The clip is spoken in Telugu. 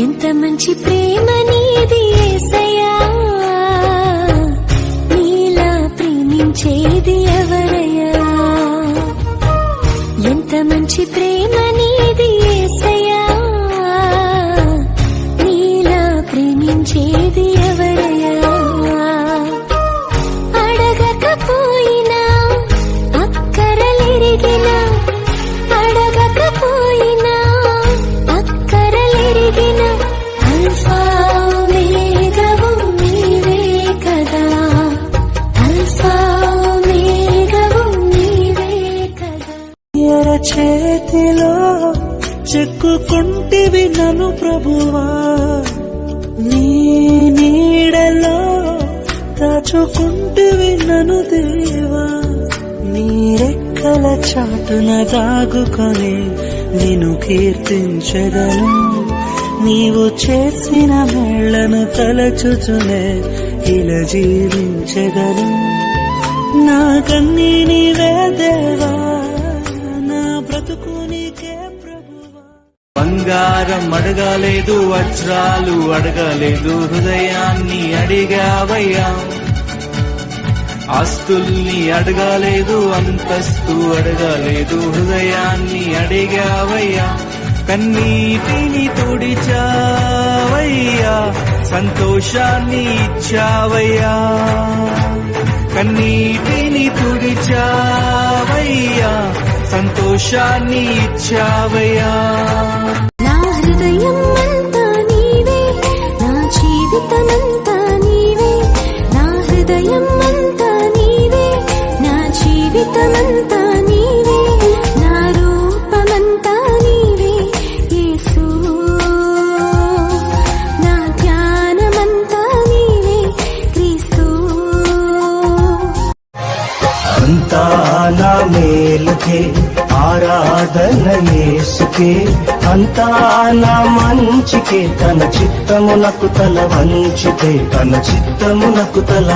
ఎంత మంచి ప్రేమ నీది యేసయ్యా, నీలా ప్రేమించేది ఎవరయ్యా. ఎంత మంచి ప్రేమ నీది యేసయ్యా, నీలా ప్రేమించేది ఎవరయ్యా. అడగకపోయినా అక్కరలెరిగినా, అడగకపోయినా అక్కరలెరిగిన అల్ఫా ఓమేగావు నీవే కదా, అల్ఫా ఓమేగావు నీవే కదా. ఎర చేతిలో చెక్కుకుంటివి నన్ను ప్రభువా, నీ నీడలో దాచుకుంటివి నన్ను దేవా. నీ రెక్కల చాటున దాగుకొని నిన్ను కీర్తించెదను, నీవు చేసిన మేళ్లను తలచుచునే ఇలా జీవించెదను. నా కన్నీ నీవే దేవా, నా బ్రతుకు నీకే ప్రభువా. బంగారం అడగలేదు, వజ్రాలు అడగలేదు, హృదయాన్ని అడిగావయ్యా. ఆస్తుల్ని అడగలేదు, అంతస్తు అడగలేదు, హృదయాన్ని అడిగావయ్యా. కన్నీటిని తుడిచావయ్యా, సంతోషాన్ని ఇచ్చావయ్యా. కన్నీటిని తుడిచావయ్యా, సంతోషాన్ని ఇచ్చావయ్యా. నా హృదయం అంతా నీవే, నా జీవితమంతా నీవే, నా హృదయం అంతా నీవే, నా జీవితమంతా నీవే, నా రూపమంతా నీవే యేసు, నా ధ్యానమంతా నీవే క్రీస్తు. అంతా నా మేలుకే ఆరాధన యేసుకే, అంతా నా మంచికే, తన చిత్తమునకు తల వంచితే, తన చిత్తమునకు తల